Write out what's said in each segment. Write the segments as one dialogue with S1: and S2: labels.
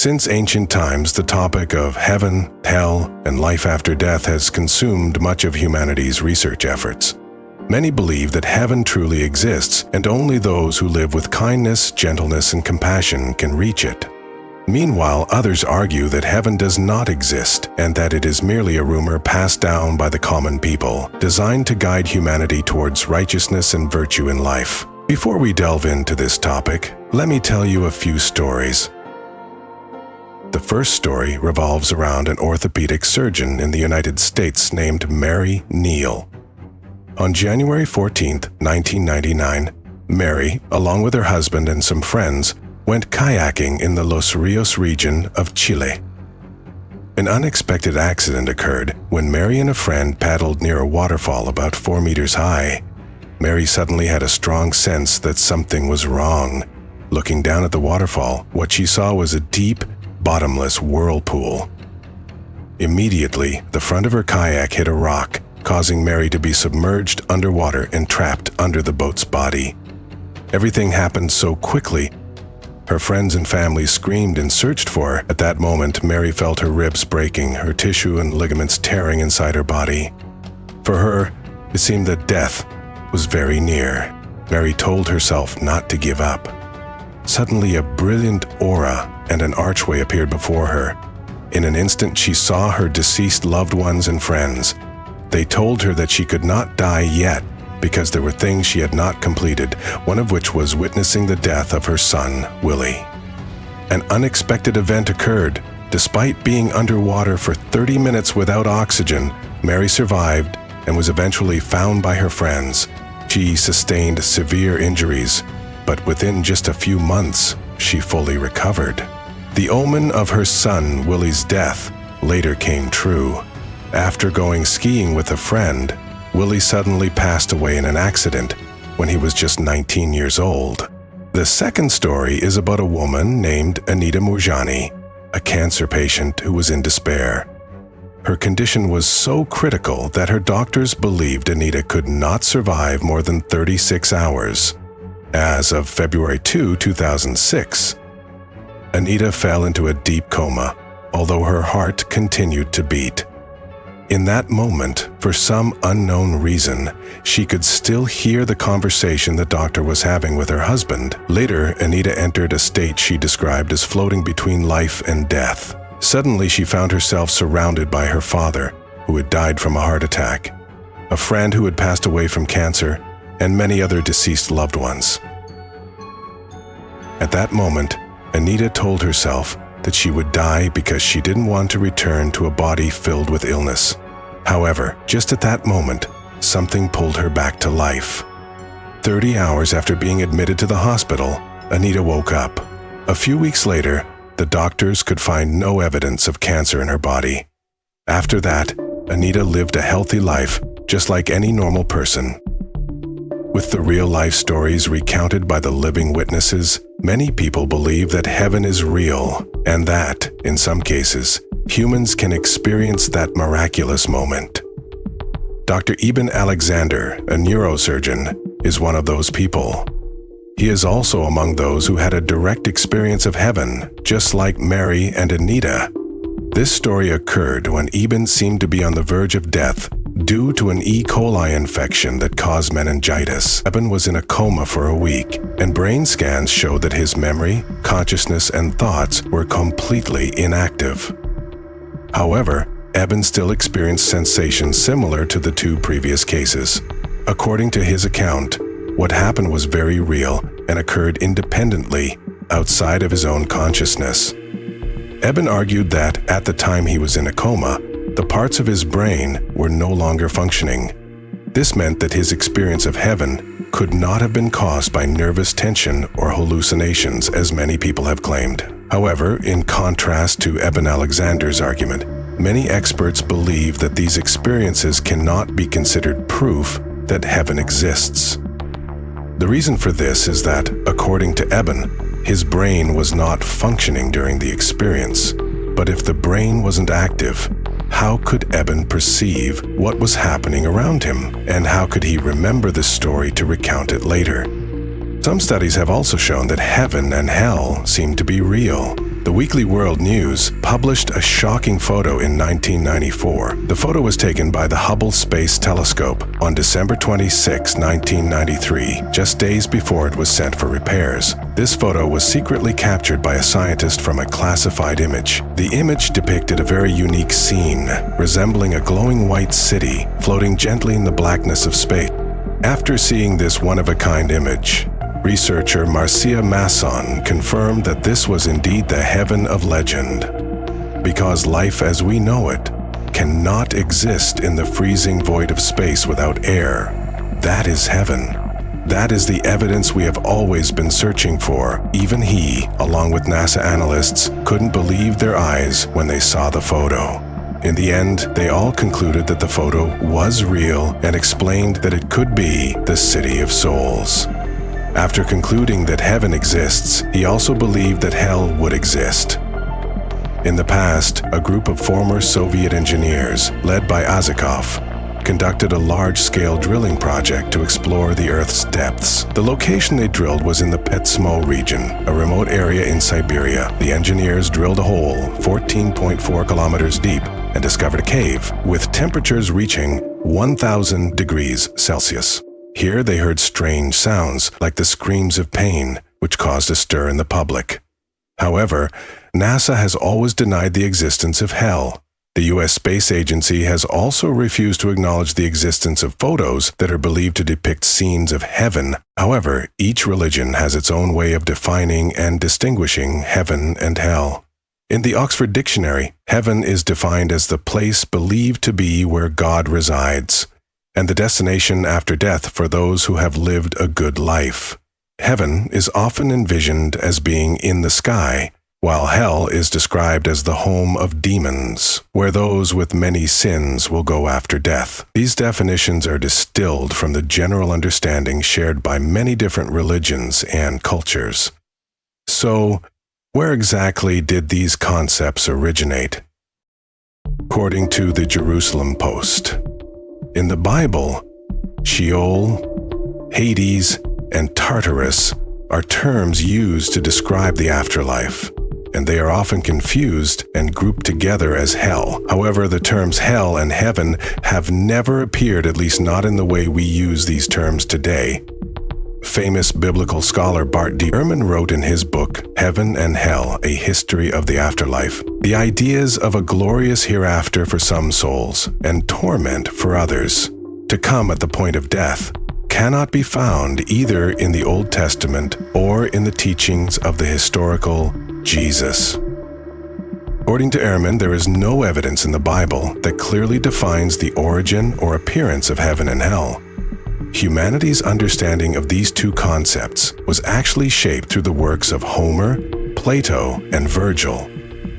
S1: Since ancient times, the topic of heaven, hell, and life after death has consumed much of humanity's research efforts. Many believe that heaven truly exists, and only those who live with kindness, gentleness, and compassion can reach it. Meanwhile, others argue that heaven does not exist, and that it is merely a rumor passed down by the common people, designed to guide humanity towards righteousness and virtue in life. Before we delve into this topic, let me tell you a few stories. The first story revolves around an orthopedic surgeon in the United States named Mary Neal. On January 14, 1999, Mary, along with her husband and some friends, went kayaking in the Los Rios region of Chile. An unexpected accident occurred when Mary and a friend paddled near a waterfall about 4 meters high. Mary suddenly had a strong sense that something was wrong. Looking down at the waterfall, what she saw was a deep, bottomless whirlpool. Immediately, the front of her kayak hit a rock, causing Mary to be submerged underwater and trapped under the boat's body. Everything happened so quickly. Her friends and family screamed and searched for her. At that moment, Mary felt her ribs breaking, her tissue and ligaments tearing inside her body. For her, it seemed that death was very near. Mary told herself not to give up. Suddenly, a brilliant aura and an archway appeared before her. In an instant, she saw her deceased loved ones and friends. They told her that she could not die yet because there were things she had not completed, one of which was witnessing the death of her son, Willie. An unexpected event occurred. Despite being underwater for 30 minutes without oxygen, Mary survived and was eventually found by her friends. She sustained severe injuries, but within just a few months, she fully recovered. The omen of her son, Willie's death, later came true. After going skiing with a friend, Willie suddenly passed away in an accident when he was just 19 years old. The second story is about a woman named Anita Murjani, a cancer patient who was in despair. Her condition was so critical that her doctors believed Anita could not survive more than 36 hours. As of February 2, 2006, Anita fell into a deep coma, although her heart continued to beat. In that moment, for some unknown reason, she could still hear the conversation the doctor was having with her husband. Later, Anita entered a state she described as floating between life and death. Suddenly, she found herself surrounded by her father, who had died from a heart attack, a friend who had passed away from cancer, and many other deceased loved ones. At that moment, Anita told herself that she would die because she didn't want to return to a body filled with illness. However, just at that moment, something pulled her back to life. 30 hours after being admitted to the hospital, Anita woke up. A few weeks later, the doctors could find no evidence of cancer in her body. After that, Anita lived a healthy life, just like any normal person. With the real-life stories recounted by the living witnesses, many people believe that heaven is real, and that, in some cases, humans can experience that miraculous moment. Dr. Eben Alexander, a neurosurgeon, is one of those people. He is also among those who had a direct experience of heaven, just like Mary and Anita. This story occurred when Eben seemed to be on the verge of death due to an E. coli infection that caused meningitis. Eben was in a coma for a week, and brain scans showed that his memory, consciousness, and thoughts were completely inactive. However, Eben still experienced sensations similar to the 2 previous cases. According to his account, what happened was very real and occurred independently, outside of his own consciousness. Eben argued that, at the time he was in a coma, the parts of his brain were no longer functioning. This meant that his experience of heaven could not have been caused by nervous tension or hallucinations, as many people have claimed. However, in contrast to Eben Alexander's argument, many experts believe that these experiences cannot be considered proof that heaven exists. The reason for this is that, according to Eben, his brain was not functioning during the experience. But if the brain wasn't active, how could Eben perceive what was happening around him? And how could he remember the story to recount it later? Some studies have also shown that heaven and hell seem to be real. The Weekly World News published a shocking photo in 1994. The photo was taken by the Hubble Space Telescope on December 26, 1993, just days before it was sent for repairs. This photo was secretly captured by a scientist from a classified image. The image depicted a very unique scene, resembling a glowing white city floating gently in the blackness of space. After seeing this one-of-a-kind image, researcher Marcia Masson confirmed that this was indeed the heaven of legend, because life as we know it cannot exist in the freezing void of space without air. That is heaven. That is the evidence we have always been searching for. Even he, along with NASA analysts, couldn't believe their eyes when they saw the photo. In the end, they all concluded that the photo was real and explained that it could be the City of Souls. After concluding that heaven exists, he also believed that hell would exist. In the past, a group of former Soviet engineers, led by Azakov, conducted a large-scale drilling project to explore the Earth's depths. The location they drilled was in the Petsmo region, a remote area in Siberia. The engineers drilled a hole 14.4 kilometers deep and discovered a cave with temperatures reaching 1,000 degrees Celsius. Here they heard strange sounds like the screams of pain, which caused a stir in the public. However, NASA has always denied the existence of hell. The U.S. Space Agency has also refused to acknowledge the existence of photos that are believed to depict scenes of heaven. However, each religion has its own way of defining and distinguishing heaven and hell. In the Oxford Dictionary, heaven is defined as the place believed to be where God resides, and the destination after death for those who have lived a good life. Heaven is often envisioned as being in the sky, while hell is described as the home of demons, where those with many sins will go after death. These definitions are distilled from the general understanding shared by many different religions and cultures. So, where exactly did these concepts originate? According to the Jerusalem Post, in the Bible, Sheol, Hades, and Tartarus are terms used to describe the afterlife, and they are often confused and grouped together as hell. However, the terms hell and heaven have never appeared, at least not in the way we use these terms today. Famous biblical scholar Bart D. Ehrman wrote in his book, Heaven and Hell, A History of the Afterlife, the ideas of a glorious hereafter for some souls and torment for others, to come at the point of death, cannot be found either in the Old Testament or in the teachings of the historical Jesus. According to Ehrman, there is no evidence in the Bible that clearly defines the origin or appearance of heaven and hell. Humanity's understanding of these two concepts was actually shaped through the works of Homer, Plato, and Virgil,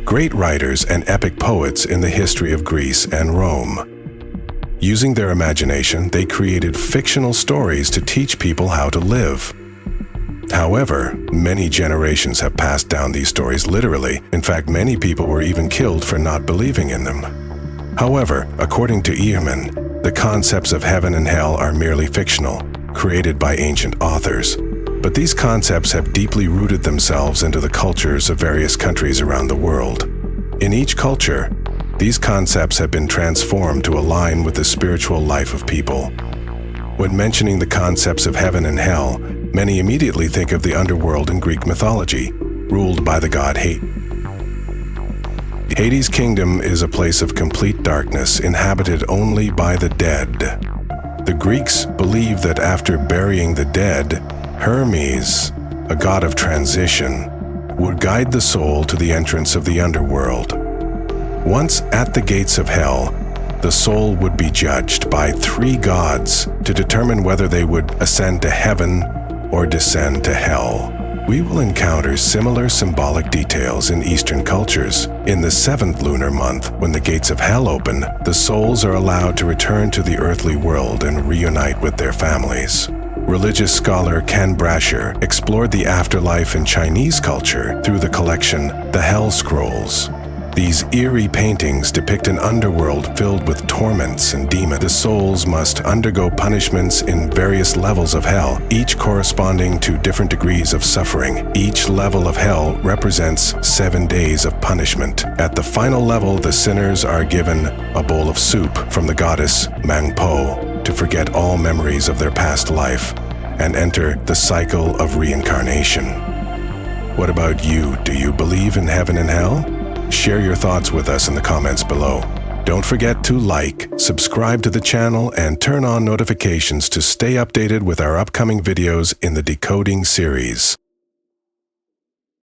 S1: great writers and epic poets in the history of Greece and Rome. Using their imagination, they created fictional stories to teach people how to live. However, many generations have passed down these stories literally. In fact, many people were even killed for not believing in them. However, according to Ehrman, the concepts of heaven and hell are merely fictional, created by ancient authors. But these concepts have deeply rooted themselves into the cultures of various countries around the world. In each culture, these concepts have been transformed to align with the spiritual life of people. When mentioning the concepts of heaven and hell, many immediately think of the underworld in Greek mythology, ruled by the god Hades. Hades' kingdom is a place of complete darkness inhabited only by the dead. The Greeks believed that after burying the dead, Hermes, a god of transition, would guide the soul to the entrance of the underworld. Once at the gates of hell, the soul would be judged by 3 gods to determine whether they would ascend to heaven or descend to hell. We will encounter similar symbolic details in Eastern cultures. In the 7th lunar month, when the gates of hell open, the souls are allowed to return to the earthly world and reunite with their families. Religious scholar Ken Brasher explored the afterlife in Chinese culture through the collection The Hell Scrolls. These eerie paintings depict an underworld filled with torments and demons. The souls must undergo punishments in various levels of hell, each corresponding to different degrees of suffering. Each level of hell represents 7 days of punishment. At the final level, the sinners are given a bowl of soup from the goddess Mangpo to forget all memories of their past life and enter the cycle of reincarnation. What about you? Do you believe in heaven and hell? Share your thoughts with us in the comments below. Don't forget to like, subscribe to the channel, and turn on notifications to stay updated with our upcoming videos in the Decoding series.